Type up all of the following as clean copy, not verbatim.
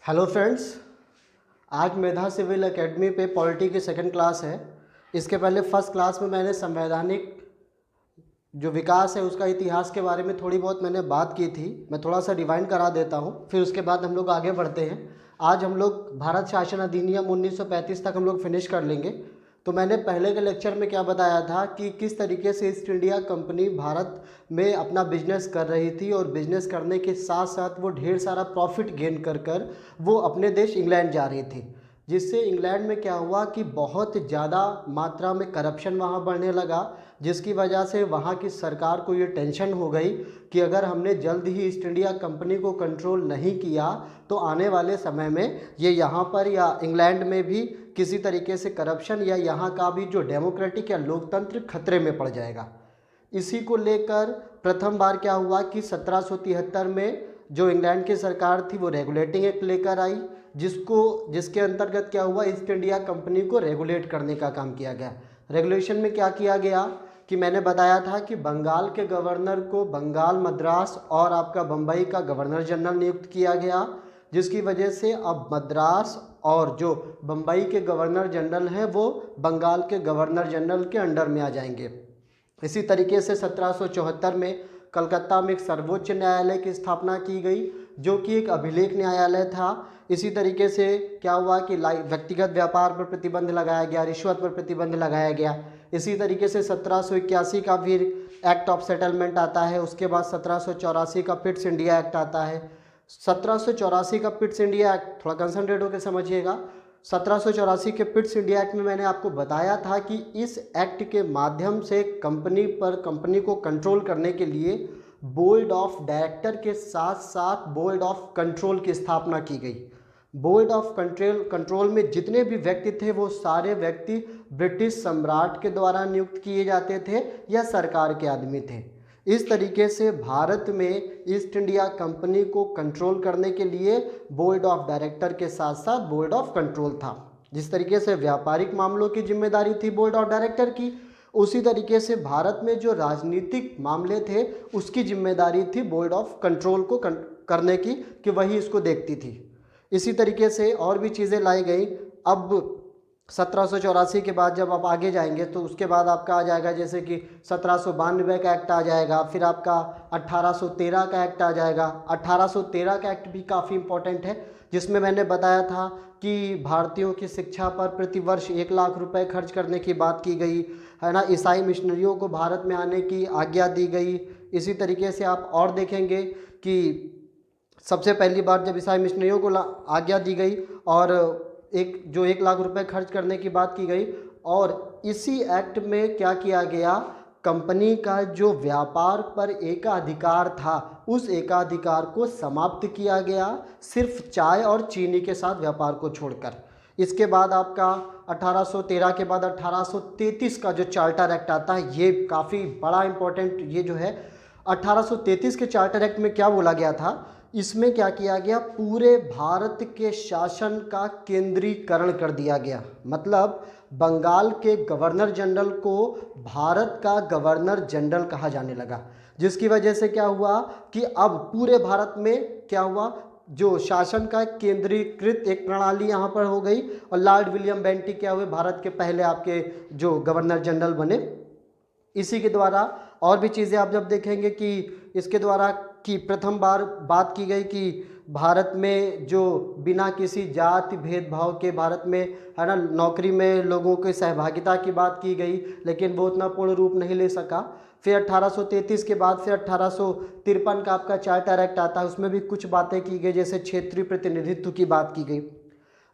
Hello friends, आज मेधा civil academy पे polity की सेकंड क्लास है। इसके पहले फर्स्ट क्लास में मैंने संवैधानिक जो विकास है उसका इतिहास के बारे में थोड़ी बहुत मैंने बात की थी। मैं थोड़ा सा रिवाइंड करा देता हूँ, फिर उसके बाद हम लोग आगे बढ़ते हैं। आज हम लोग भारत शासन अधिनियम 1935 तक हम लोग फिनिश कर लेंगे। तो मैंने पहले के लेक्चर में क्या बताया था कि किस तरीके से ईस्ट इंडिया कंपनी भारत में अपना बिजनेस कर रही थी और बिजनेस करने के साथ साथ वो ढेर सारा प्रॉफिट गेन कर वो अपने देश इंग्लैंड जा रही थी, जिससे इंग्लैंड में क्या हुआ कि बहुत ज़्यादा मात्रा में करप्शन वहाँ बढ़ने लगा, जिसकी वजह से वहाँ की सरकार को ये टेंशन हो गई कि अगर हमने जल्द ही ईस्ट इंडिया कंपनी को कंट्रोल नहीं किया तो आने वाले समय में ये यहाँ पर या इंग्लैंड में भी किसी तरीके से करप्शन या यहाँ का भी जो डेमोक्रेटिक या लोकतंत्र खतरे में पड़ जाएगा। इसी को लेकर प्रथम बार क्या हुआ कि 1773 में जो इंग्लैंड की सरकार थी वो रेगुलेटिंग एक्ट लेकर आई, जिसके अंतर्गत क्या हुआ, ईस्ट इंडिया कंपनी को रेगुलेट करने का काम किया गया। रेगुलेशन में क्या किया गया कि मैंने बताया था कि बंगाल के गवर्नर को बंगाल, मद्रास और आपका बम्बई का गवर्नर जनरल नियुक्त किया गया, जिसकी वजह से अब मद्रास और जो बम्बई के गवर्नर जनरल हैं वो बंगाल के गवर्नर जनरल के अंडर में आ जाएंगे। इसी तरीके से 1774 में कलकत्ता में एक सर्वोच्च न्यायालय की स्थापना की गई, जो कि एक अभिलेख न्यायालय था। इसी तरीके से क्या हुआ कि व्यक्तिगत व्यापार पर प्रतिबंध लगाया गया, रिश्वत पर प्रतिबंध लगाया गया। इसी तरीके से 1781 का फिर एक्ट ऑफ सेटलमेंट आता है। उसके बाद 1784 का पिट्स इंडिया एक्ट आता है। 1784 का पिट्स इंडिया एक्ट, थोड़ा कंसंट्रेट होकर समझिएगा। 1784 के पिट्स इंडिया एक्ट में मैंने आपको बताया था कि इस एक्ट के माध्यम से कंपनी को कंट्रोल करने के लिए बोर्ड ऑफ डायरेक्टर के साथ साथ बोर्ड ऑफ कंट्रोल की स्थापना की गई। बोर्ड ऑफ कंट्रोल में जितने भी व्यक्ति थे वो सारे व्यक्ति ब्रिटिश सम्राट के द्वारा नियुक्त किए जाते थे या सरकार के आदमी थे। इस तरीके से भारत में ईस्ट इंडिया कंपनी को कंट्रोल करने के लिए बोर्ड ऑफ डायरेक्टर के साथ साथ बोर्ड ऑफ कंट्रोल था। जिस तरीके से व्यापारिक मामलों की जिम्मेदारी थी बोर्ड ऑफ डायरेक्टर की, उसी तरीके से भारत में जो राजनीतिक मामले थे उसकी जिम्मेदारी थी बोर्ड ऑफ कंट्रोल को करने की, कि वही इसको देखती थी। इसी तरीके से और भी चीज़ें लाई गई। अब 1784 के बाद जब आप आगे जाएंगे तो उसके बाद आपका आ जाएगा जैसे कि 1792 का एक्ट आ जाएगा, फिर आपका 1813 का एक्ट आ जाएगा। 1813 का एक्ट भी काफ़ी इम्पोर्टेंट है, जिसमें मैंने बताया था कि भारतीयों की शिक्षा पर प्रतिवर्ष 1 लाख रुपए खर्च करने की बात की गई है ना। ईसाई मिशनरियों को भारत में आने की आज्ञा दी गई। इसी तरीके से आप और देखेंगे कि सबसे पहली बार जब ईसाई मिशनरियों को आज्ञा दी गई और 1 लाख रुपए खर्च करने की बात की गई, और इसी एक्ट में क्या किया गया, कंपनी का जो व्यापार पर एकाधिकार था उस एकाधिकार को समाप्त किया गया, सिर्फ चाय और चीनी के साथ व्यापार को छोड़कर। इसके बाद आपका 1813 के बाद 1833 का जो चार्टर एक्ट आता है, ये काफ़ी बड़ा इम्पोर्टेंट ये जो है 1833 के चार्टर एक्ट में क्या बोला गया था, इसमें क्या किया गया, पूरे भारत के शासन का केंद्रीकरण कर दिया गया। मतलब बंगाल के गवर्नर जनरल को भारत का गवर्नर जनरल कहा जाने लगा, जिसकी वजह से क्या हुआ कि अब पूरे भारत में क्या हुआ, जो शासन का केंद्रीकृत एक प्रणाली यहाँ पर हो गई। और लॉर्ड विलियम बेंटिक क्या हुए, भारत के पहले आपके जो गवर्नर जनरल बने। इसी के द्वारा और भी चीज़ें आप जब देखेंगे कि इसके द्वारा कि प्रथम बार बात की गई कि भारत में जो बिना किसी जाति भेदभाव के भारत में है ना नौकरी में लोगों की सहभागिता की बात की गई, लेकिन वो उतना पूर्ण रूप नहीं ले सका। फिर 1833 के बाद फिर 1853 का आपका चार्टर एक्ट आता है, उसमें भी कुछ बातें की गई, जैसे क्षेत्रीय प्रतिनिधित्व की बात की गई।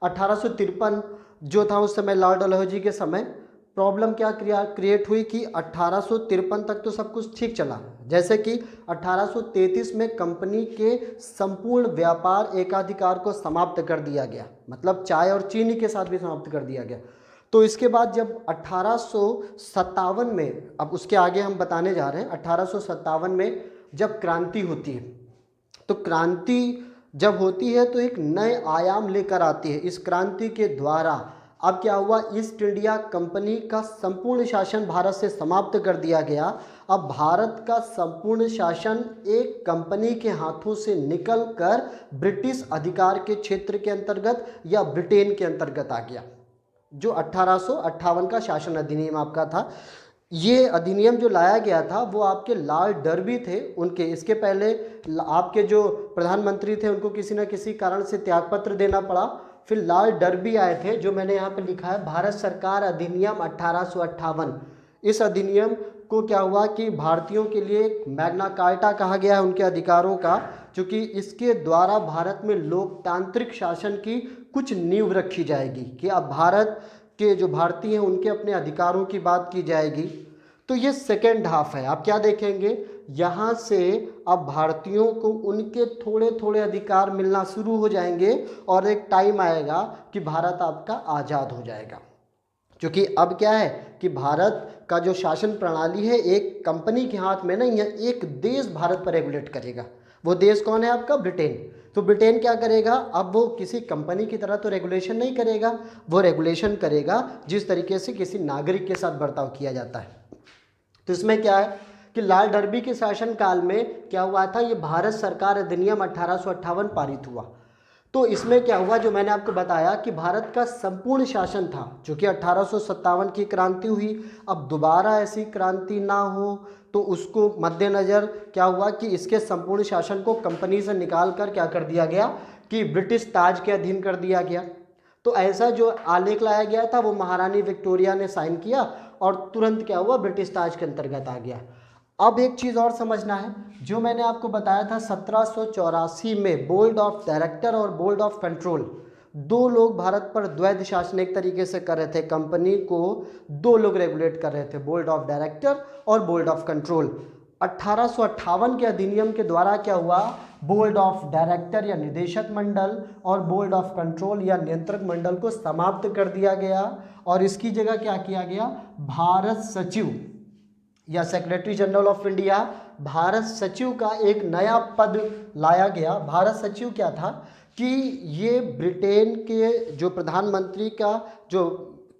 1853 जो था उस समय लॉर्ड डलहौजी के समय प्रॉब्लम क्या क्रिएट हुई कि 1853 तक तो सब कुछ ठीक चला, जैसे कि 1833 में कंपनी के संपूर्ण व्यापार एकाधिकार को समाप्त कर दिया गया, मतलब चाय और चीनी के साथ भी समाप्त कर दिया गया। तो इसके बाद जब 1857 में, अब उसके आगे हम बताने जा रहे हैं, 1857 में जब क्रांति होती है, तो क्रांति जब होती है तो एक नए आयाम लेकर आती है। इस क्रांति के द्वारा अब क्या हुआ, ईस्ट इंडिया कंपनी का संपूर्ण शासन भारत से समाप्त कर दिया गया। अब भारत का संपूर्ण शासन एक कंपनी के हाथों से निकलकर ब्रिटिश अधिकार के क्षेत्र के अंतर्गत या ब्रिटेन के अंतर्गत आ गया। जो 1858 का शासन अधिनियम आपका था, ये अधिनियम जो लाया गया था वो आपके लॉर्ड डर्बी थे उनके। इसके पहले आपके जो प्रधानमंत्री थे उनको किसी न किसी कारण से त्यागपत्र देना पड़ा। फिर लॉर्ड डर्बी आए थे, जो मैंने यहाँ पे लिखा है भारत सरकार अधिनियम 1858। इस अधिनियम को क्या हुआ कि भारतीयों के लिए मैग्ना कार्टा कहा गया है उनके अधिकारों का, क्योंकि इसके द्वारा भारत में लोकतांत्रिक शासन की कुछ नींव रखी जाएगी कि अब भारत के जो भारतीय हैं उनके अपने अधिकारों की बात की जाएगी। तो ये सेकेंड हाफ है। आप क्या देखेंगे, यहाँ से अब भारतीयों को उनके थोड़े थोड़े अधिकार मिलना शुरू हो जाएंगे और एक टाइम आएगा कि भारत आपका आज़ाद हो जाएगा। क्योंकि अब क्या है कि भारत का जो शासन प्रणाली है एक कंपनी के हाथ में नहीं है, एक देश भारत पर रेगुलेट करेगा। वो देश कौन है आपका, ब्रिटेन। तो ब्रिटेन क्या करेगा, अब वो किसी कंपनी की तरह तो रेगुलेशन नहीं करेगा, वो रेगुलेशन करेगा जिस तरीके से किसी नागरिक के साथ बर्ताव किया जाता है। तो इसमें क्या है कि लॉर्ड डर्बी के शासन काल में क्या हुआ था, ये भारत सरकार अधिनियम 1858 पारित हुआ। तो इसमें क्या हुआ, जो मैंने आपको बताया कि भारत का संपूर्ण शासन था, जो कि 1857 की क्रांति हुई। अब दोबारा ऐसी क्रांति ना हो तो उसको मद्देनज़र क्या हुआ कि इसके संपूर्ण शासन को कंपनी से निकाल कर क्या कर दिया गया कि ब्रिटिश ताज के अधीन कर दिया गया। तो ऐसा जो आलेख लाया गया था वो महारानी विक्टोरिया ने साइन किया और तुरंत क्या हुआ, ब्रिटिश ताज के अंतर्गत आ गया। अब एक चीज़ और समझना है, जो मैंने आपको बताया था 1784 में बोर्ड ऑफ डायरेक्टर और बोर्ड ऑफ कंट्रोल, दो लोग भारत पर द्वैध शासन एक तरीके से कर रहे थे। कंपनी को दो लोग रेगुलेट कर रहे थे, बोर्ड ऑफ डायरेक्टर और बोर्ड ऑफ कंट्रोल। 1858 के अधिनियम के द्वारा क्या हुआ, बोर्ड ऑफ डायरेक्टर या निदेशक मंडल और बोर्ड ऑफ कंट्रोल या नियंत्रक मंडल को समाप्त कर दिया गया और इसकी जगह क्या किया गया, भारत सचिव या secretary general of India, Bharat सचिव का एक नया पद लाया गया। भारत सचिव क्या था कि ये ब्रिटेन के जो प्रधानमंत्री का जो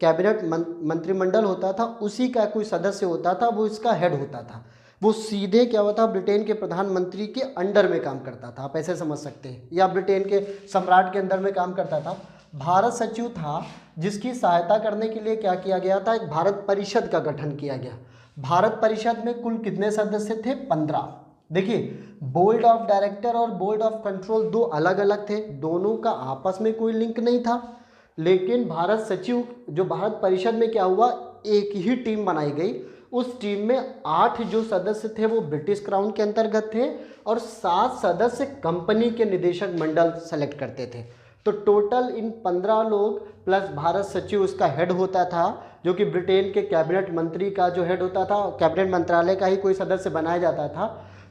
कैबिनेट मंत्रिमंडल होता था उसी का कोई सदस्य होता था, वो इसका हेड होता था। वो सीधे क्या होता, ब्रिटेन के प्रधानमंत्री के अंडर में काम करता था, आप ऐसे समझ सकते हैं, या ब्रिटेन के सम्राट के अंदर में काम करता था। भारत सचिव था जिसकी सहायता करने के लिए क्या किया गया था, एक भारत परिषद का गठन किया गया। भारत परिषद में कुल कितने सदस्य थे, 15। देखिए, बोर्ड ऑफ डायरेक्टर और बोर्ड ऑफ कंट्रोल दो अलग अलग थे, दोनों का आपस में कोई लिंक नहीं था। लेकिन भारत सचिव जो भारत परिषद में क्या हुआ, एक ही टीम बनाई गई। उस टीम में 8 जो सदस्य थे वो ब्रिटिश क्राउन के अंतर्गत थे और 7 सदस्य कंपनी के निदेशक मंडल सेलेक्ट करते थे। तो टोटल इन 15 लोग प्लस भारत सचिव उसका हेड होता था, जो कि ब्रिटेन के कैबिनेट मंत्री का जो हेड होता था, कैबिनेट मंत्रालय का ही कोई सदस्य बनाया जाता था।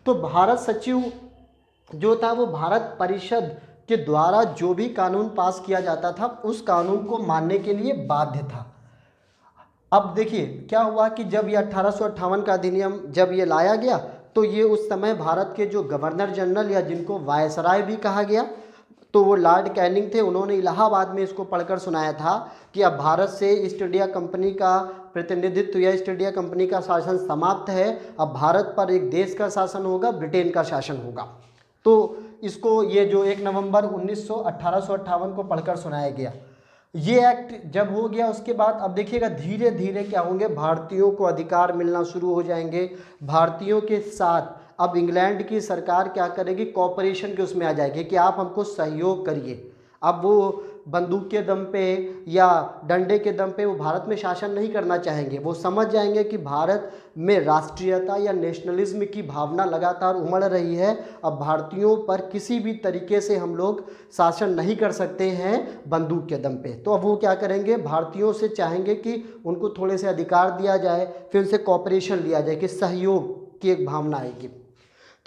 तो भारत सचिव जो था वो भारत परिषद के द्वारा जो भी कानून पास किया जाता था उस कानून को मानने के लिए बाध्य था। अब देखिए क्या हुआ कि जब ये 1858 का अधिनियम जब ये लाया गया तो ये उस समय भारत के जो गवर्नर जनरल या जिनको वायसराय भी कहा गया, तो वो लॉर्ड कैनिंग थे। उन्होंने इलाहाबाद में इसको पढ़कर सुनाया था कि अब भारत से ईस्ट इंडिया कंपनी का प्रतिनिधित्व या ईस्ट इंडिया कंपनी का शासन समाप्त है, अब भारत पर एक देश का शासन होगा, ब्रिटेन का शासन होगा। तो इसको ये जो 1 नवंबर 1858 को पढ़कर सुनाया गया। ये एक्ट जब हो गया उसके बाद अब देखिएगा धीरे धीरे क्या होंगे, भारतीयों को अधिकार मिलना शुरू हो जाएंगे। भारतीयों के साथ अब इंग्लैंड की सरकार क्या करेगी, कॉपरेशन के उसमें आ जाएगी कि आप हमको सहयोग करिए। अब वो बंदूक के दम पे या डंडे के दम पे वो भारत में शासन नहीं करना चाहेंगे। वो समझ जाएंगे कि भारत में राष्ट्रीयता या नेशनलिज्म की भावना लगातार उमड़ रही है, अब भारतीयों पर किसी भी तरीके से हम लोग शासन नहीं कर सकते हैं बंदूक के दम पे। तो अब वो क्या करेंगे, भारतीयों से चाहेंगे कि उनको थोड़े से अधिकार दिया जाए, फिर उनसे कॉपरेशन लिया जाए, कि सहयोग की एक भावना आएगी।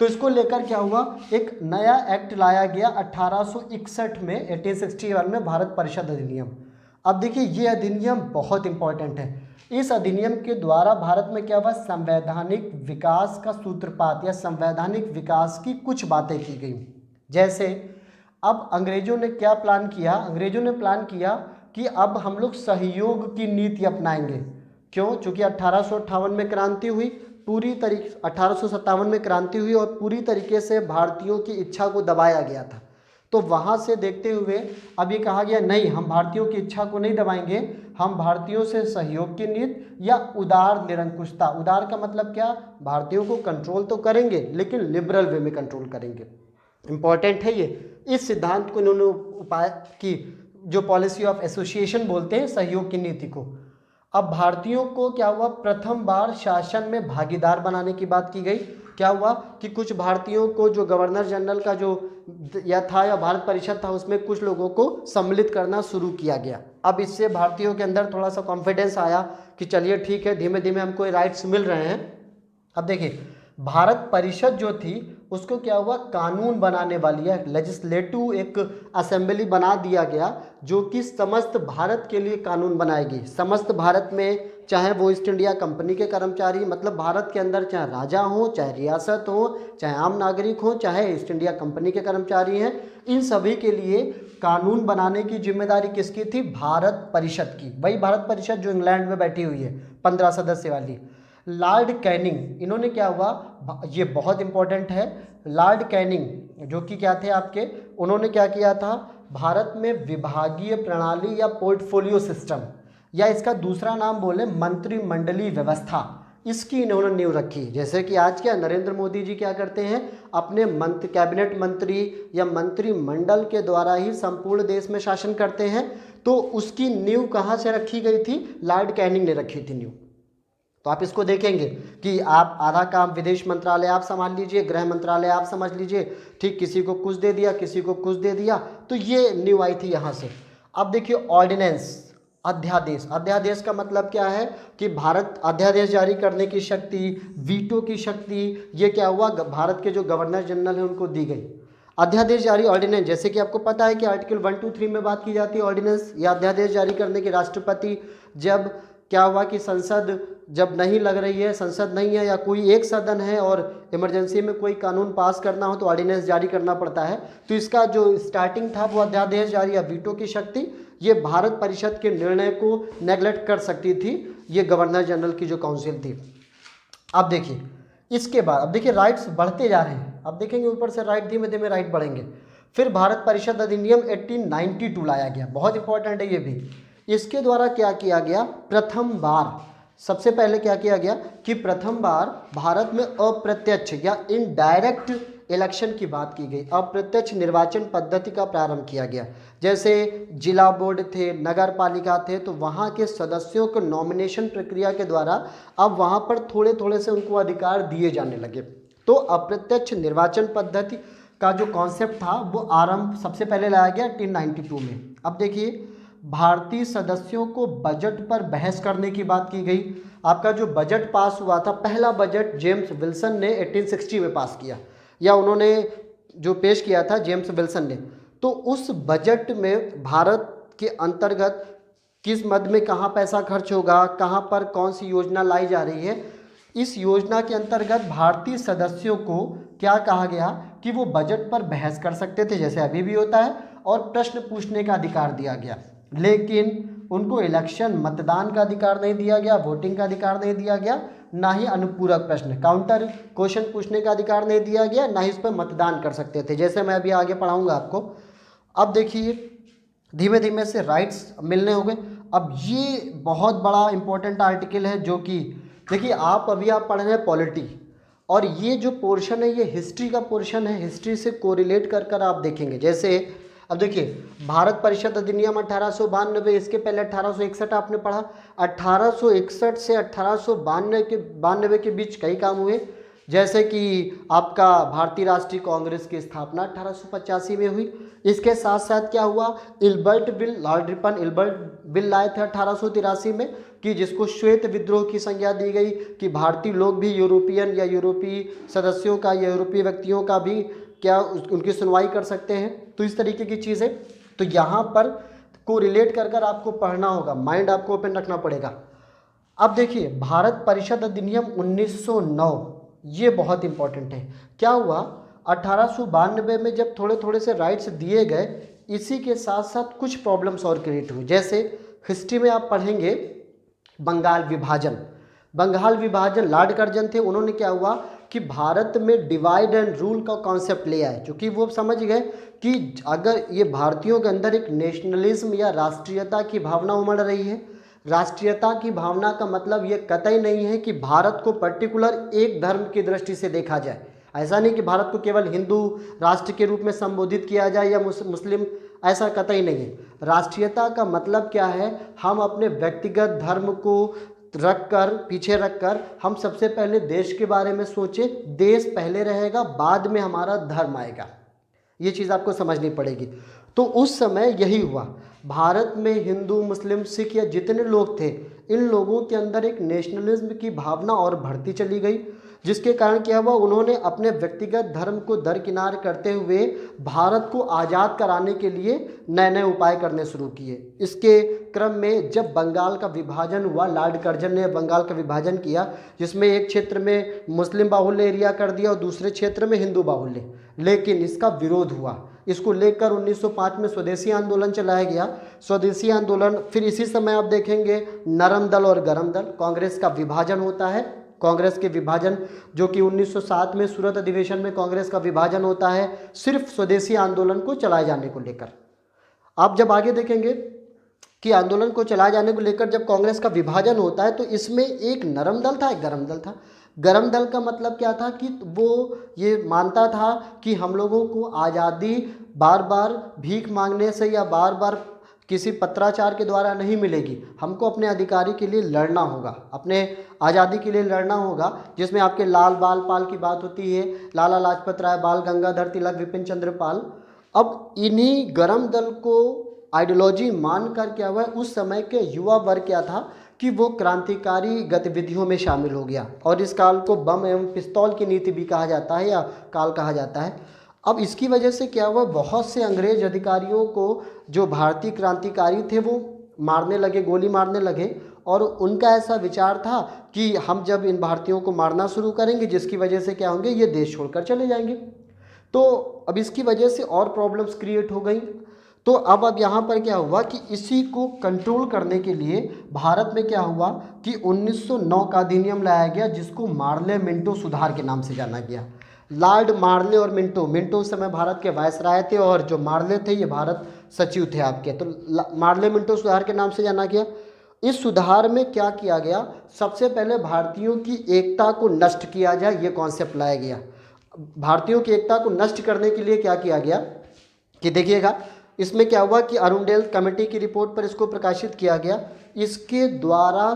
तो इसको लेकर क्या हुआ, एक नया एक्ट लाया गया 1861 में, 1861 में भारत परिषद अधिनियम। अब देखिए ये अधिनियम बहुत इंपॉर्टेंट है। इस अधिनियम के द्वारा भारत में क्या हुआ, संवैधानिक विकास का सूत्रपात या संवैधानिक विकास की कुछ बातें की गई। जैसे अब अंग्रेजों ने क्या प्लान किया, अंग्रेजों ने प्लान किया कि अब हम लोग सहयोग की नीति अपनाएंगे। क्यों? क्योंकि 1858 में क्रांति हुई, पूरी तरीके 1857 में क्रांति हुई और पूरी तरीके से भारतीयों की इच्छा को दबाया गया था। तो वहाँ से देखते हुए अब ये कहा गया नहीं, हम भारतीयों की इच्छा को नहीं दबाएंगे, हम भारतीयों से सहयोग की नीति या उदार निरंकुशता। उदार का मतलब क्या? भारतीयों को कंट्रोल तो करेंगे लेकिन लिबरल वे में कंट्रोल करेंगे। इंपॉर्टेंट है ये। इस सिद्धांत को इन्होंने उपाय की जो पॉलिसी ऑफ एसोसिएशन बोलते हैं, सहयोग की नीति को। अब भारतीयों को क्या हुआ? प्रथम बार शासन में भागीदार बनाने की बात की गई। क्या हुआ कि कुछ भारतीयों को जो गवर्नर जनरल का जो या था या भारत परिषद था उसमें कुछ लोगों को सम्मिलित करना शुरू किया गया। अब इससे भारतीयों के अंदर थोड़ा सा कॉन्फिडेंस आया कि चलिए ठीक है, धीमे धीमे हमको राइट्स मिल रहे हैं। अब देखिए, भारत परिषद जो थी उसको क्या हुआ? कानून बनाने वाली है, लेजिस्लेटिव एक असेंबली बना दिया गया जो कि समस्त भारत के लिए कानून बनाएगी। समस्त भारत में, चाहे वो ईस्ट इंडिया कंपनी के कर्मचारी, मतलब भारत के अंदर चाहे राजा हो, चाहे रियासत हो, चाहे आम नागरिक हो, चाहे ईस्ट इंडिया कंपनी के कर्मचारी हैं, इन सभी के लिए कानून बनाने की जिम्मेदारी किसकी थी? भारत परिषद की। वही भारत परिषद जो इंग्लैंड में बैठी हुई है, 15 सदस्य वाली। लॉर्ड कैनिंग, इन्होंने क्या हुआ, ये बहुत इंपॉर्टेंट है, लॉर्ड कैनिंग जो कि क्या थे आपके, उन्होंने क्या किया था? भारत में विभागीय प्रणाली या पोर्टफोलियो सिस्टम, या इसका दूसरा नाम बोले मंत्रिमंडलीय व्यवस्था, इसकी इन्होंने नींव रखी। जैसे कि आज क्या नरेंद्र मोदी जी क्या करते हैं? अपने कैबिनेट मंत्री या मंत्रिमंडल के द्वारा ही संपूर्ण देश में शासन करते हैं। तो उसकी नींव कहाँ से रखी गई थी? लॉर्ड कैनिंग ने रखी थी नींव। तो आप इसको देखेंगे कि आप आधा काम विदेश मंत्रालय आप संभाल लीजिए, गृह मंत्रालय आप समझ लीजिए, ठीक, किसी को कुछ दे दिया, किसी को कुछ दे दिया, तो ये न्यू आई थी यहाँ से। अब देखिए ऑर्डिनेंस, अध्यादेश। अध्यादेश का मतलब क्या है कि भारत अध्यादेश जारी करने की शक्ति, वीटो की शक्ति, ये क्या हुआ? भारत के जो गवर्नर जनरल हैं उनको दी गई। अध्यादेश जारी, ऑर्डिनेंस, जैसे कि आपको पता है कि आर्टिकल 1, 2, 3 में बात की जाती है ऑर्डिनेंस या अध्यादेश जारी करने की। राष्ट्रपति जब क्या हुआ कि संसद जब नहीं लग रही है, संसद नहीं है या कोई एक सदन है और इमरजेंसी में कोई कानून पास करना हो तो ऑर्डिनेंस जारी करना पड़ता है। तो इसका जो स्टार्टिंग था वो अध्यादेश जारी या वीटो की शक्ति, ये भारत परिषद के निर्णय को नेग्लेक्ट कर सकती थी, ये गवर्नर जनरल की जो काउंसिल थी। अब देखिए इसके बाद, अब देखिए राइट्स बढ़ते जा रहे हैं। अब देखेंगे ऊपर से राइट धीमे धीमे राइट बढ़ेंगे। फिर भारत परिषद अधिनियम 1892 लाया गया, बहुत इंपॉर्टेंट है ये भी। इसके द्वारा क्या किया गया? प्रथम बार, सबसे पहले क्या किया गया कि प्रथम बार भारत में अप्रत्यक्ष या इनडायरेक्ट इलेक्शन की बात की गई, अप्रत्यक्ष निर्वाचन पद्धति का प्रारंभ किया गया। जैसे जिला बोर्ड थे, नगर पालिका थे, तो वहाँ के सदस्यों को नॉमिनेशन प्रक्रिया के द्वारा अब वहाँ पर थोड़े थोड़े से उनको अधिकार दिए जाने लगे। तो अप्रत्यक्ष निर्वाचन पद्धति का जो कॉन्सेप्ट था वो आरंभ सबसे पहले लाया गया 1892 में। अब देखिए भारतीय सदस्यों को बजट पर बहस करने की बात की गई। आपका जो बजट पास हुआ था, पहला बजट जेम्स विल्सन ने 1860 में पास किया, या उन्होंने जो पेश किया था जेम्स विल्सन ने। तो उस बजट में भारत के अंतर्गत किस मद में कहाँ पैसा खर्च होगा, कहाँ पर कौन सी योजना लाई जा रही है, इस योजना के अंतर्गत भारतीय सदस्यों को क्या कहा गया कि वो बजट पर बहस कर सकते थे, जैसे अभी भी होता है, और प्रश्न पूछने का अधिकार दिया गया। लेकिन उनको इलेक्शन, मतदान का अधिकार नहीं दिया गया, वोटिंग का अधिकार नहीं दिया गया, ना ही अनुपूरक प्रश्न, काउंटर क्वेश्चन पूछने का अधिकार नहीं दिया गया, ना ही इस पर मतदान कर सकते थे, जैसे मैं अभी आगे पढ़ाऊंगा आपको। अब देखिए धीमे धीमे से राइट्स मिलने हो गए। अब ये बहुत बड़ा इंपॉर्टेंट आर्टिकल है जो कि देखिए आप पढ़ रहे हैं पॉलिटी, और ये जो पोर्शन है ये हिस्ट्री का पोर्शन है। हिस्ट्री से कोरिलेट कर आप देखेंगे। जैसे अब देखिए भारत परिषद अधिनियम 1892, इसके पहले 1861 आपने पढ़ा। 1861 से 1892 के बीच कई काम हुए, जैसे कि आपका भारतीय राष्ट्रीय कांग्रेस की स्थापना 1885 में हुई। इसके साथ साथ क्या हुआ, Ilbert bill, Lord Ripon Ilbert bill लाए थे 1883 में, कि जिसको श्वेत विद्रोह की संज्ञा दी गई कि भारतीय लोग भी यूरोपियन या यूरोपीय सदस्यों का या यूरोपीय व्यक्तियों का भी क्या उनकी सुनवाई कर सकते हैं। तो इस तरीके की चीज़ें, तो यहाँ पर को रिलेट कर आपको पढ़ना होगा, माइंड आपको ओपन रखना पड़ेगा। अब देखिए भारत परिषद अधिनियम 1909, ये बहुत इंपॉर्टेंट है। क्या हुआ 1892 में जब थोड़े थोड़े से राइट्स दिए गए, इसी के साथ साथ कुछ प्रॉब्लम्स और क्रिएट हुई। जैसे हिस्ट्री में आप पढ़ेंगे बंगाल विभाजन। बंगाल विभाजन लॉर्ड कर्जन थे, उन्होंने क्या हुआ कि भारत में डिवाइड एंड रूल का कॉन्सेप्ट ले आए, क्योंकि वो समझ गए कि अगर ये भारतीयों के अंदर एक नेशनलिज्म या राष्ट्रीयता की भावना उमड़ रही है। राष्ट्रीयता की भावना का मतलब ये कतई नहीं है कि भारत को पर्टिकुलर एक धर्म की दृष्टि से देखा जाए। ऐसा नहीं कि भारत को केवल हिंदू राष्ट्र के रूप में संबोधित किया जाए या मुस्लिम, ऐसा कतई नहीं है। राष्ट्रीयता का मतलब क्या है, हम अपने व्यक्तिगत धर्म को पीछे रखकर हम सबसे पहले देश के बारे में सोचें। देश पहले रहेगा, बाद में हमारा धर्म आएगा। ये चीज़ आपको समझनी पड़ेगी। तो उस समय यही हुआ, भारत में हिंदू मुस्लिम सिख या जितने लोग थे, इन लोगों के अंदर एक नेशनलिज्म की भावना और बढ़ती चली गई, जिसके कारण क्या हुआ, उन्होंने अपने व्यक्तिगत धर्म को दरकिनार करते हुए भारत को आज़ाद कराने के लिए नए नए उपाय करने शुरू किए। इसके क्रम में जब बंगाल का विभाजन हुआ, लॉर्ड कर्जन ने बंगाल का विभाजन किया, जिसमें एक क्षेत्र में मुस्लिम बाहुल्य एरिया कर दिया और दूसरे क्षेत्र में हिंदू बाहुल्य, लेकिन इसका विरोध हुआ। इसको लेकर 1905 में स्वदेशी आंदोलन चलाया गया। स्वदेशी आंदोलन, फिर इसी समय आप देखेंगे नरम दल और गरम दल, कांग्रेस का विभाजन होता है। कांग्रेस के विभाजन जो कि 1907 में सूरत अधिवेशन में कांग्रेस का विभाजन होता है, सिर्फ स्वदेशी आंदोलन को चलाए जाने को लेकर। आप जब आगे देखेंगे कि आंदोलन को चलाए जाने को लेकर जब कांग्रेस का विभाजन होता है, तो इसमें एक नरम दल था, एक गरम दल था। गरम दल का मतलब क्या था कि वो ये मानता था कि हम लोगों को आज़ादी बार बार भीख मांगने से या बार बार किसी पत्राचार के द्वारा नहीं मिलेगी, हमको अपने अधिकारी के लिए लड़ना होगा, अपने आज़ादी के लिए लड़ना होगा। जिसमें आपके लाल बाल पाल की बात होती है, लाला लाजपत राय, बाल गंगाधर तिलक, विपिन चंद्र पाल। अब इन्हीं गरम दल को आइडियोलॉजी मानकर क्या हुआ, उस समय के युवा वर्ग क्या था कि वो क्रांतिकारी गतिविधियों में शामिल हो गया, और इस काल को बम एवं पिस्तौल की नीति भी कहा जाता है या काल कहा जाता है। अब इसकी वजह से क्या हुआ, बहुत से अंग्रेज अधिकारियों को जो भारतीय क्रांतिकारी थे वो मारने लगे, गोली मारने लगे, और उनका ऐसा विचार था कि हम जब इन भारतीयों को मारना शुरू करेंगे, जिसकी वजह से क्या होंगे, ये देश छोड़कर चले जाएंगे। तो अब इसकी वजह से और प्रॉब्लम्स क्रिएट हो गई। तो अब यहाँ पर क्या हुआ कि इसी को कंट्रोल करने के लिए भारत में क्या हुआ कि 1909 का अधिनियम लाया गया, जिसको मार्ले मिंटो सुधार के नाम से जाना गया। लॉर्ड मार्ले और मिंटो उस समय भारत के वायसराय थे, और जो मार्ले थे ये भारत सचिव थे आपके। तो मार्ले मिंटो सुधार के नाम से जाना गया। इस सुधार में क्या किया गया, सबसे पहले भारतीयों की एकता को नष्ट किया जाए, ये कॉन्सेप्ट लाया गया। भारतीयों की एकता को नष्ट करने के लिए क्या किया गया कि देखिएगा, इसमें क्या हुआ कि अरुणडेल कमेटी की रिपोर्ट पर इसको प्रकाशित किया गया। इसके द्वारा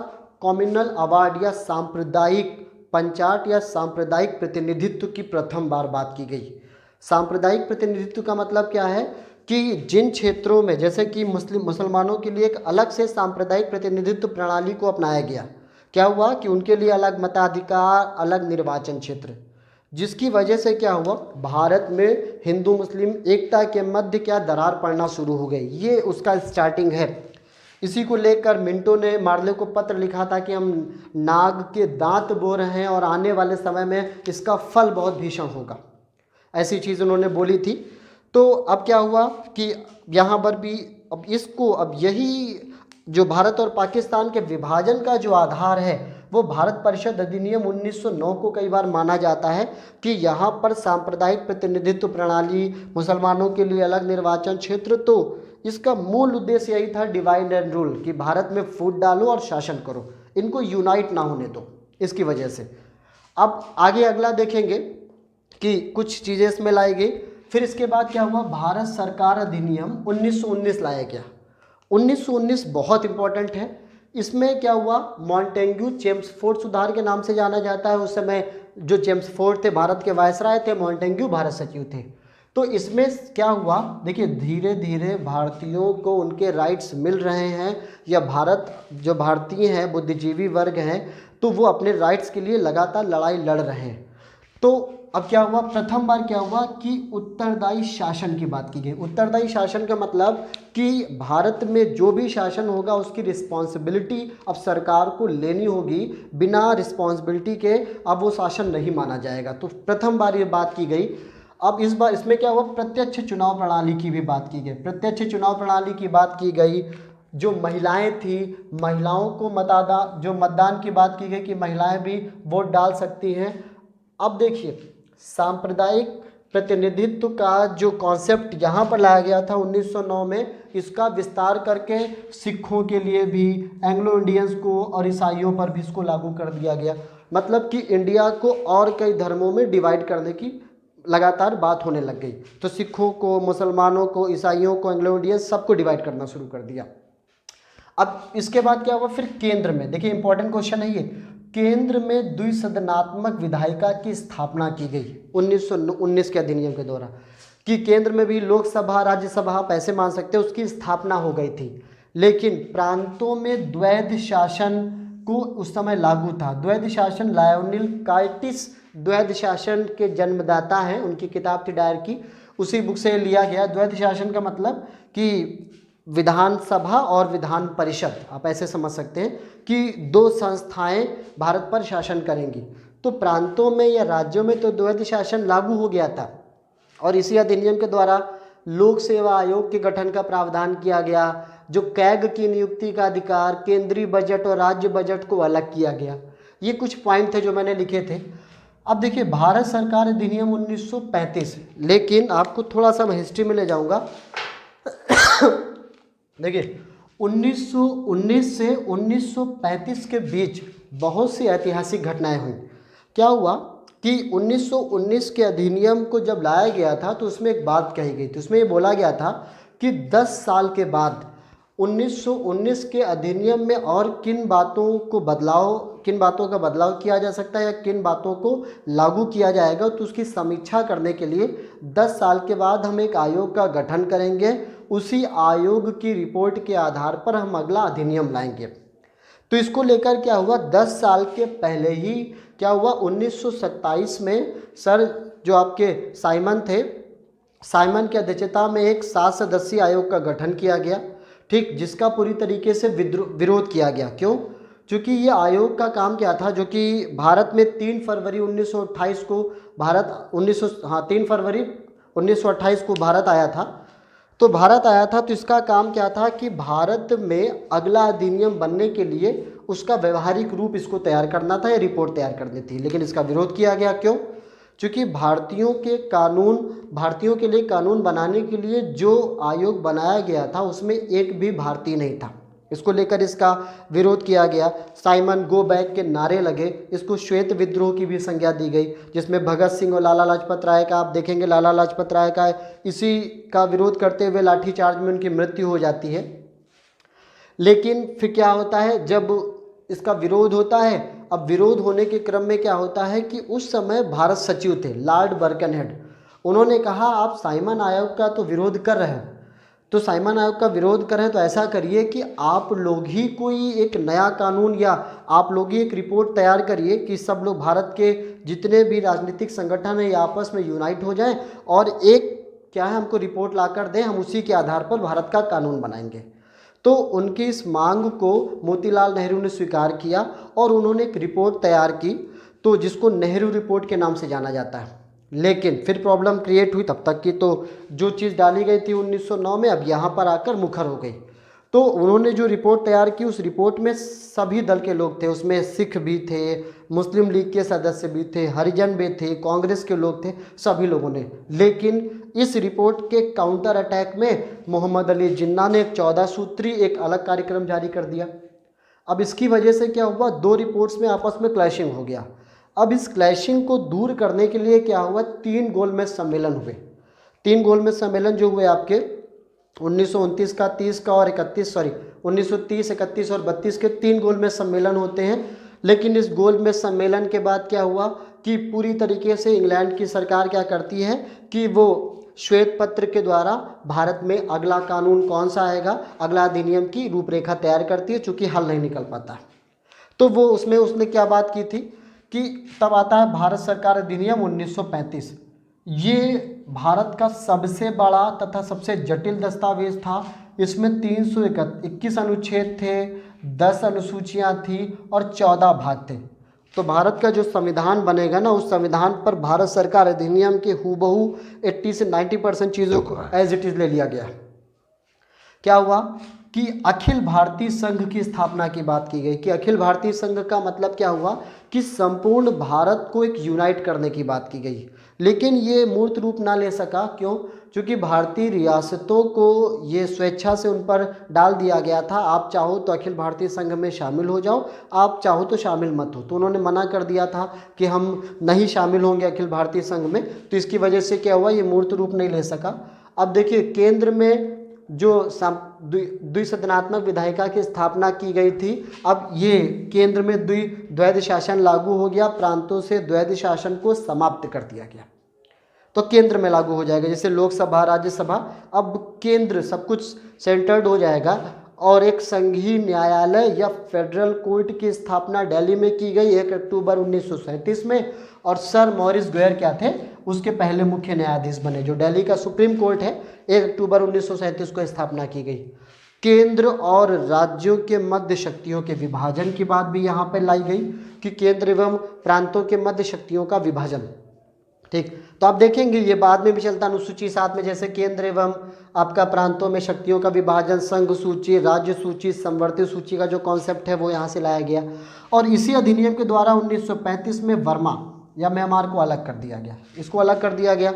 कम्युनल अवार्ड या सांप्रदायिक पंचायत या सांप्रदायिक प्रतिनिधित्व की प्रथम बार बात की गई। सांप्रदायिक प्रतिनिधित्व का मतलब क्या है कि जिन क्षेत्रों में, जैसे कि मुसलमानों के लिए एक अलग से सांप्रदायिक प्रतिनिधित्व प्रणाली को अपनाया गया। क्या हुआ कि उनके लिए अलग मताधिकार, अलग निर्वाचन क्षेत्र, जिसकी वजह से क्या हुआ, भारत में हिंदू मुस्लिम एकता के मध्य क्या दरार पड़ना शुरू हो गई। ये उसका स्टार्टिंग है। इसी को लेकर मिंटो ने मार्ले को पत्र लिखा था कि हम नाग के दांत बो रहे हैं और आने वाले समय में इसका फल बहुत भीषण होगा, ऐसी चीज़ उन्होंने बोली थी। तो अब क्या हुआ कि यहाँ पर भी अब इसको, अब यही जो भारत और पाकिस्तान के विभाजन का जो आधार है, वो भारत परिषद अधिनियम 1909 को कई बार माना जाता है कि यहाँ पर सांप्रदायिक प्रतिनिधित्व प्रणाली, मुसलमानों के लिए अलग निर्वाचन क्षेत्र। तो इसका मूल उद्देश्य यही था, डिवाइड एंड रूल, कि भारत में फूट डालो और शासन करो, इनको यूनाइट ना होने दो। इसकी वजह से अब आगे अगला देखेंगे कि कुछ चीज़ें इसमें लाई गई। फिर इसके बाद क्या हुआ, भारत सरकार अधिनियम 1919 लाया गया। 1919 बहुत इंपॉर्टेंट है। इसमें क्या हुआ, मॉन्टेग्यू चेम्सफोर्ड सुधार के नाम से जाना जाता है। उस समय जो चेम्सफोर्ड थे भारत के वायसराय थे, मॉन्टेग्यू भारत सचिव थे। तो इसमें क्या हुआ, देखिए धीरे धीरे भारतीयों को उनके राइट्स मिल रहे हैं, या भारत जो भारतीय हैं, बुद्धिजीवी वर्ग हैं, तो वो अपने राइट्स के लिए लगातार लड़ाई लड़ रहे हैं। तो अब क्या हुआ, प्रथम बार क्या हुआ कि उत्तरदायी शासन की बात की गई। उत्तरदायी शासन का मतलब कि भारत में जो भी शासन होगा उसकी रिस्पॉन्सिबिलिटी अब सरकार को लेनी होगी, बिना रिस्पॉन्सिबिलिटी के अब वो शासन नहीं माना जाएगा। तो प्रथम बार ये बात की गई। अब इस बार इसमें क्या हुआ, प्रत्यक्ष चुनाव प्रणाली की भी बात की गई। प्रत्यक्ष चुनाव प्रणाली की बात की गई, जो महिलाएं थी, महिलाओं को जो मतदान की बात की गई कि महिलाएं भी वोट डाल सकती हैं। अब देखिए, सांप्रदायिक प्रतिनिधित्व का जो कॉन्सेप्ट यहाँ पर लाया गया था 1909 में, इसका विस्तार करके सिखों के लिए भी, एंग्लो इंडियंस को और ईसाइयों पर भी इसको लागू कर दिया गया। मतलब कि इंडिया को और कई धर्मों में डिवाइड करने की लगातार बात होने लग गई। तो सिखों को, मुसलमानों को, ईसाइयों को, एंग्लो इंडियंस सबको डिवाइड करना शुरू कर दिया। अब इसके बाद क्या हुआ, फिर केंद्र में, देखिए इंपॉर्टेंट क्वेश्चन है ये, केंद्र में द्विसदनात्मक विधायिका की स्थापना की गई 1919 के अधिनियम के द्वारा, कि केंद्र में भी लोकसभा, राज्यसभा आप ऐसे मान सकते हैं, उसकी स्थापना हो गई थी। लेकिन प्रांतों में द्वैध शासन को उस समय लागू था। द्वैध शासन, लायोनिल काइटिस द्वैध शासन के जन्मदाता हैं, उनकी किताब थी डायर की, उसी बुक से लिया गया। द्वैध शासन का मतलब कि विधानसभा और विधान परिषद, आप ऐसे समझ सकते हैं कि दो संस्थाएं भारत पर शासन करेंगी। तो प्रांतों में या राज्यों में तो द्वैध शासन लागू हो गया था, और इसी अधिनियम के द्वारा लोक सेवा आयोग के गठन का प्रावधान किया गया, जो कैग की नियुक्ति का अधिकार, केंद्रीय बजट और राज्य बजट को अलग किया गया। ये कुछ पॉइंट थे जो मैंने लिखे थे। अब देखिए, भारत सरकार अधिनियम 1935, लेकिन आपको थोड़ा सा मैं हिस्ट्री में ले जाऊंगा। देखिए 1919 से 1935 के बीच बहुत सी ऐतिहासिक घटनाएं हुई। क्या हुआ कि 1919 के अधिनियम को जब लाया गया था तो उसमें एक बात कही गई थी, उसमें ये बोला गया था कि 10 साल के बाद 1919 के अधिनियम में और किन बातों का बदलाव किया जा सकता है या किन बातों को लागू किया जाएगा, तो उसकी समीक्षा करने के लिए 10 साल के बाद हम एक आयोग का गठन करेंगे। उसी आयोग की रिपोर्ट के आधार पर हम अगला अधिनियम लाएंगे। तो इसको लेकर क्या हुआ, 10 साल के पहले ही क्या हुआ, 1927 में सर जो आपके साइमन थे, साइमन की अध्यक्षता में एक 7 सदस्यीय आयोग का गठन किया गया, ठीक, जिसका पूरी तरीके से विरोध किया गया। क्यों? क्योंकि ये आयोग का काम क्या था, जो कि भारत में 3 फरवरी 1928 को 3 फरवरी 1928 को भारत आया था। तो भारत आया था तो इसका काम क्या था कि भारत में अगला अधिनियम बनने के लिए उसका व्यवहारिक रूप इसको तैयार करना था या रिपोर्ट तैयार करनी थी। लेकिन इसका विरोध किया गया। क्यों? क्योंकि भारतीयों के लिए कानून बनाने के लिए जो आयोग बनाया गया था उसमें एक भी भारतीय नहीं था। इसको लेकर इसका विरोध किया गया। साइमन गो बैक के नारे लगे, इसको श्वेत विद्रोह की भी संज्ञा दी गई, जिसमें भगत सिंह और लाला लाजपत राय का, आप देखेंगे लाला लाजपत राय का इसी का विरोध करते हुए लाठीचार्ज में उनकी मृत्यु हो जाती है। लेकिन फिर क्या होता है, जब इसका विरोध होता है, अब विरोध होने के क्रम में क्या होता है कि उस समय भारत सचिव थे लॉर्ड बर्कनहेड, उन्होंने कहा आप साइमन आयोग का तो विरोध कर रहे हैं, तो साइमन आयोग का विरोध करें तो ऐसा करिए कि आप लोग ही कोई एक नया कानून या आप लोग ही एक रिपोर्ट तैयार करिए कि सब लोग, भारत के जितने भी राजनीतिक संगठन हैं, आपस में यूनाइट हो जाएं और एक क्या है हमको रिपोर्ट ला कर दें, हम उसी के आधार पर भारत का कानून बनाएंगे। तो उनकी इस मांग को मोतीलाल नेहरू ने स्वीकार किया और उन्होंने एक रिपोर्ट तैयार की, तो जिसको नेहरू रिपोर्ट के नाम से जाना जाता है। लेकिन फिर प्रॉब्लम क्रिएट हुई, तब तक की तो जो चीज़ डाली गई थी 1909 में अब यहाँ पर आकर मुखर हो गई। तो उन्होंने जो रिपोर्ट तैयार की, उस रिपोर्ट में सभी दल के लोग थे, उसमें सिख भी थे, मुस्लिम लीग के सदस्य भी थे, हरिजन भी थे, कांग्रेस के लोग थे, सभी लोगों ने। लेकिन इस रिपोर्ट के काउंटर अटैक में मोहम्मद अली जिन्ना ने एक 14 सूत्री एक अलग कार्यक्रम जारी कर दिया। अब इसकी वजह से क्या हुआ, दो रिपोर्ट्स में आपस में क्लैशिंग हो गया। अब इस क्लैशिंग को दूर करने के लिए क्या हुआ, 3 गोलमेज सम्मेलन हुए। 3 गोलमेज सम्मेलन जो हुए आपके 1929 का, 30 का और 1930, 31 और 32 के 3 गोलमेज सम्मेलन होते हैं। लेकिन इस गोलमेज सम्मेलन के बाद क्या हुआ कि पूरी तरीके से इंग्लैंड की सरकार क्या करती है कि वो श्वेत पत्र के द्वारा भारत में अगला कानून कौन सा आएगा, अगला अधिनियम की रूपरेखा तैयार करती है, चूँकि हल नहीं निकल पाता। तो वो उसने क्या बात की थी कि तब आता है भारत सरकार अधिनियम 1935। ये भारत का सबसे बड़ा तथा सबसे जटिल दस्तावेज था। इसमें 321 अनुच्छेद थे, 10 अनुसूचियां थी और 14 भाग थे। तो भारत का जो संविधान बनेगा ना, उस संविधान पर भारत सरकार अधिनियम के हूबहू 80 से 90% चीज़ों को एज इट इज़ ले लिया गया। क्या हुआ कि अखिल भारतीय संघ की स्थापना की बात की गई, कि अखिल भारतीय संघ का मतलब क्या हुआ कि संपूर्ण भारत को एक यूनाइट करने की बात की गई। लेकिन ये मूर्त रूप ना ले सका, क्यों? क्योंकि भारतीय रियासतों को ये स्वेच्छा से उन पर डाल दिया गया था, आप चाहो तो अखिल भारतीय संघ में शामिल हो जाओ, आप चाहो तो शामिल मत हो। तो उन्होंने मना कर दिया था कि हम नहीं शामिल होंगे अखिल भारतीय संघ में। तो इसकी वजह से क्या हुआ, ये मूर्त रूप नहीं ले सका। अब देखिए, केंद्र में जो द्विसदनात्मक विधायिका की स्थापना की गई थी, अब ये केंद्र में द्वैध शासन लागू हो गया, प्रांतों से द्वैध शासन को समाप्त कर दिया गया। तो केंद्र में लागू हो जाएगा, जैसे लोकसभा, राज्यसभा, अब केंद्र सब कुछ सेंटर्ड हो जाएगा। और एक संघीय न्यायालय या फेडरल कोर्ट की स्थापना दिल्ली में की गई 1 अक्टूबर 1937 में। और सर मॉरिस गोयर क्या थे, उसके पहले मुख्य न्यायाधीश बने। जो दिल्ली का सुप्रीम कोर्ट है, 1 अक्टूबर 1937 को स्थापना की गई। केंद्र और राज्यों के मध्य शक्तियों के विभाजन की बात भी यहाँ पर लाई गई, कि केंद्र एवं प्रांतों के मध्य शक्तियों का विभाजन। ठीक, तो आप देखेंगे ये बाद में भी चलता अनुसूची 7 में, जैसे केंद्र एवं आपका प्रांतों में शक्तियों का विभाजन, संघ सूची, राज्य सूची, समवर्ती सूची का जो कॉन्सेप्ट है वो यहाँ से लाया गया। और इसी अधिनियम के द्वारा 1935 में वर्मा या म्यांमार को अलग कर दिया गया, इसको अलग कर दिया गया।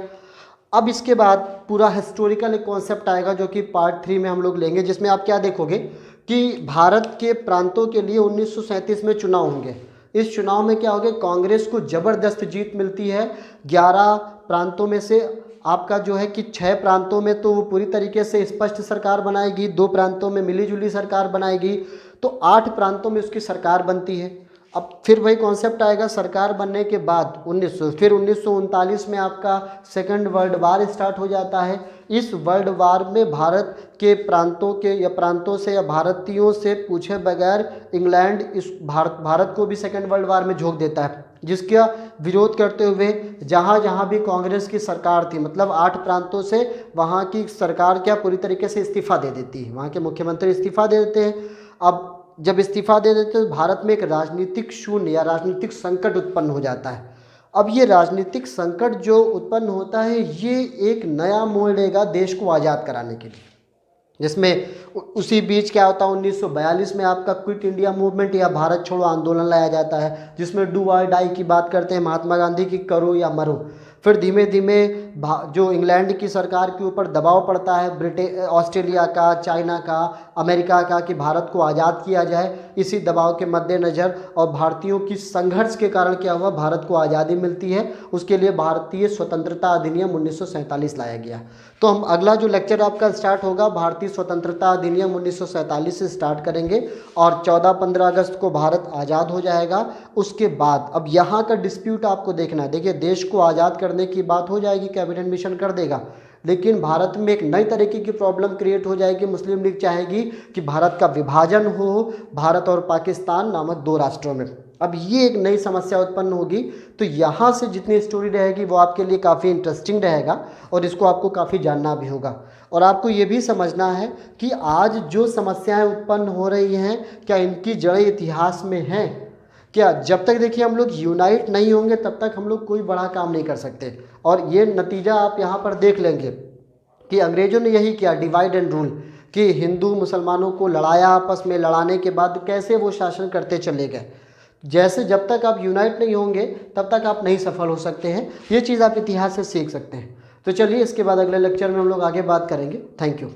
अब इसके बाद पूरा हिस्टोरिकल एक कॉन्सेप्ट आएगा, जो कि पार्ट 3 में हम लोग लेंगे, जिसमें आप क्या देखोगे कि भारत के प्रांतों के लिए 1937 में चुनाव होंगे। इस चुनाव में क्या हो गया, कांग्रेस को जबरदस्त जीत मिलती है। 11 प्रांतों में से आपका जो है कि 6 प्रांतों में तो वो पूरी तरीके से स्पष्ट सरकार बनाएगी, 2 प्रांतों में मिलीजुली सरकार बनाएगी, तो 8 प्रांतों में उसकी सरकार बनती है। अब फिर वही कॉन्सेप्ट आएगा, सरकार बनने के बाद 1939 में आपका सेकंड वर्ल्ड वार स्टार्ट हो जाता है। इस वर्ल्ड वार में भारत के प्रांतों के या प्रांतों से या भारतीयों से पूछे बगैर इंग्लैंड इस भारत को भी सेकंड वर्ल्ड वार में झोंक देता है, जिसका विरोध करते हुए जहाँ जहाँ भी कांग्रेस की सरकार थी, मतलब 8 प्रांतों से वहाँ की सरकार क्या पूरी तरीके से इस्तीफा दे देती है, वहाँ के मुख्यमंत्री इस्तीफा दे देते हैं। अब जब इस्तीफा दे देते हैं तो भारत में एक राजनीतिक शून्य या राजनीतिक संकट उत्पन्न हो जाता है। अब ये राजनीतिक संकट जो उत्पन्न होता है, ये एक नया मोड़ लेगा देश को आज़ाद कराने के लिए, जिसमें उसी बीच क्या होता है, 1942 में आपका क्विट इंडिया मूवमेंट या भारत छोड़ो आंदोलन लाया जाता है, जिसमें डू और डाई की बात करते हैं महात्मा गांधी की, करो या मरो। फिर धीमे धीमे जो इंग्लैंड की सरकार के ऊपर दबाव पड़ता है, ऑस्ट्रेलिया का, चाइना का, अमेरिका का, कि भारत को आज़ाद किया जाए। इसी दबाव के मद्देनज़र और भारतीयों की संघर्ष के कारण क्या हुआ, भारत को आज़ादी मिलती है। उसके लिए भारतीय स्वतंत्रता अधिनियम 1947 लाया गया। तो हम अगला जो लेक्चर आपका स्टार्ट होगा, भारतीय स्वतंत्रता अधिनियम 1947 से स्टार्ट करेंगे और 14-15 अगस्त को भारत आज़ाद हो जाएगा। उसके बाद अब यहाँ का डिस्प्यूट आपको देखना है। देखिए, देश को आज़ाद करने की बात हो जाएगी, कैबिनेट मिशन कर देगा, लेकिन भारत में एक नई तरीके की प्रॉब्लम क्रिएट हो जाएगी। मुस्लिम लीग चाहेगी कि भारत का विभाजन हो भारत और पाकिस्तान नामक 2 राष्ट्रों में। अब ये एक नई समस्या उत्पन्न होगी। तो यहाँ से जितनी स्टोरी रहेगी वो आपके लिए काफ़ी इंटरेस्टिंग रहेगा और इसको आपको काफ़ी जानना भी होगा। और आपको ये भी समझना है कि आज जो समस्याएं उत्पन्न हो रही हैं, क्या इनकी जड़ें इतिहास में हैं? क्या जब तक देखिए हम लोग यूनाइट नहीं होंगे तब तक हम लोग कोई बड़ा काम नहीं कर सकते। और ये नतीजा आप यहाँ पर देख लेंगे कि अंग्रेज़ों ने यही किया, डिवाइड एंड रूल, कि हिंदू मुसलमानों को लड़ाया, आपस में लड़ाने के बाद कैसे वो शासन करते चले गए। जैसे जब तक आप यूनाइट नहीं होंगे तब तक आप नहीं सफल हो सकते हैं। ये चीज़ आप इतिहास से सीख सकते हैं। तो चलिए, इसके बाद अगले लेक्चर में हम लोग आगे बात करेंगे। Thank you.